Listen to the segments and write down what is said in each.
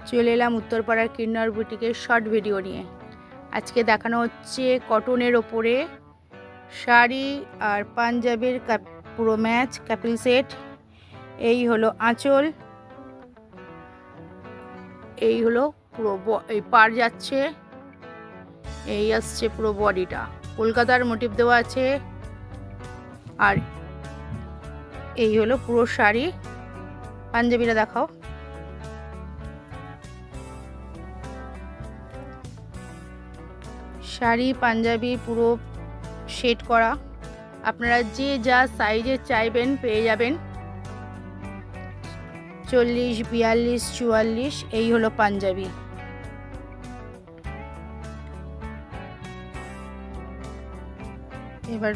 চলে এলাম উত্তরপাড়ার কিন্নর বুটিকের short video নিয়ে। আজকে দেখানো হচ্ছে কটনের ওপরে শাড়ি আর পাঞ্জাবির পুরো ম্যাচ কাপিল সেট। এই হলো আঁচল, এই হলো পুরো এই পার যাচ্ছে, এই আসছে পুরো বডিটা কলকাতার মোটিভ দেওয়া আছে। আর এই হলো পুরো শাড়ি। পাঞ্জাবিটা দেখাও। শাড়ি পাঞ্জাবি পুরো সেট করা, আপনারা যে যা সাইজে চাইবেন পেয়ে যাবেন। 40, 42, 44 এই হলো পাঞ্জাবি। এবার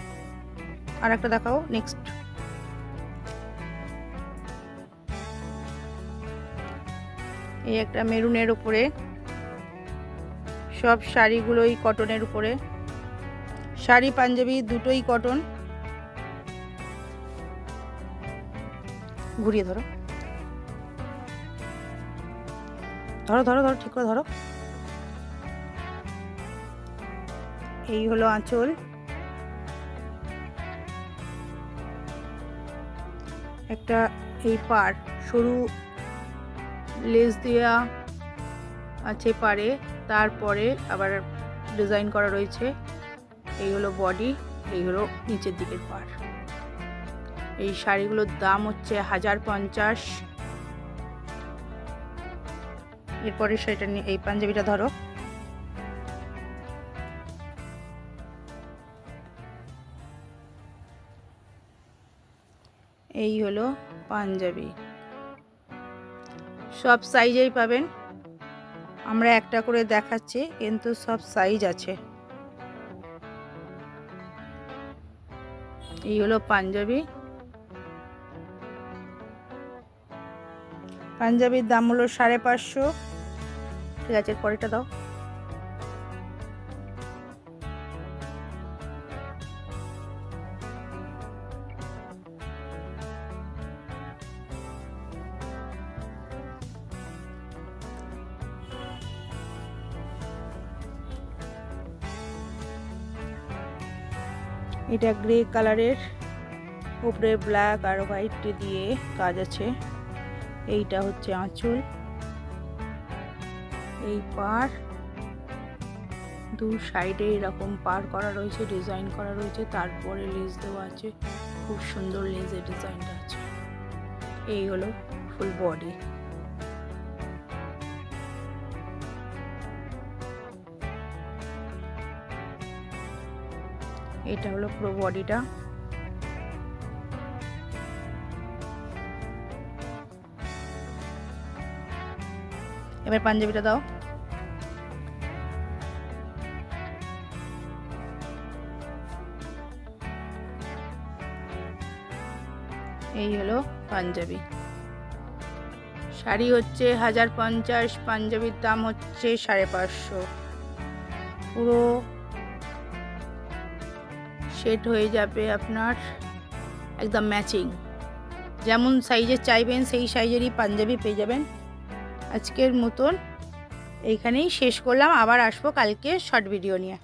আর একটা দেখাও। নেক্সট এই একটা মেরুনের উপরে, সব শাড়িগুলোই কটনের উপরে। শাড়ি পাঞ্জাবি দুটোই কটন। ঘুরিয়ে ধরো ধরো ধরো ধরো ঠিক করে ধরো। এই হলো আঁচল, একটা এই পার সরু লেস দেওয়া আছে পারে, তারপরে আবার ডিজাইন করা রয়েছে। এই হলো বডি, এই হলো নিচের দিকের পার। এই শাড়িগুলোর দাম হচ্ছে 1050। এরপরে সেটা নিয়ে এই পাঞ্জাবিটা ধরো। এই হলো পাঞ্জাবি, সব সাইজেই পাবেন। আমরা একটা করে দেখাচ্ছি, কিন্তু সব সাইজ আছে। এই হলো পাঞ্জাবি। পাঞ্জাবির দাম হলো 550। ঠিক আছে, পরেরটা দাও। এটা গ্রে কালারের, উপরে ব্ল্যাক আর হোয়াইট দিয়ে কাজ আছে। এইটা হচ্ছে আঁচল, এই পার দু সাইডে এরকম পার করা রয়েছে, ডিজাইন করা রয়েছে, তারপরে লেস দেওয়া আছে। খুব সুন্দর লেসের ডিজাইনটা আছে। এই হলো ফুল বডি। এটা হলো পুরো বডিটা। এবার পাঞ্জাবিটা দাও। এই হলো পাঞ্জাবি। শাড়ি হচ্ছে 1050, পাঞ্জাবির দাম হচ্ছে 550। পুরো সেট হয়ে যাবে আপনার একদম ম্যাচিং। যেমন সাইজের চাইবেন সেই সাইজেরই পাঞ্জাবি পেয়ে যাবেন। আজকের মতন এইখানেই শেষ করলাম, আবার আসবো কালকে শর্ট ভিডিও নিয়ে।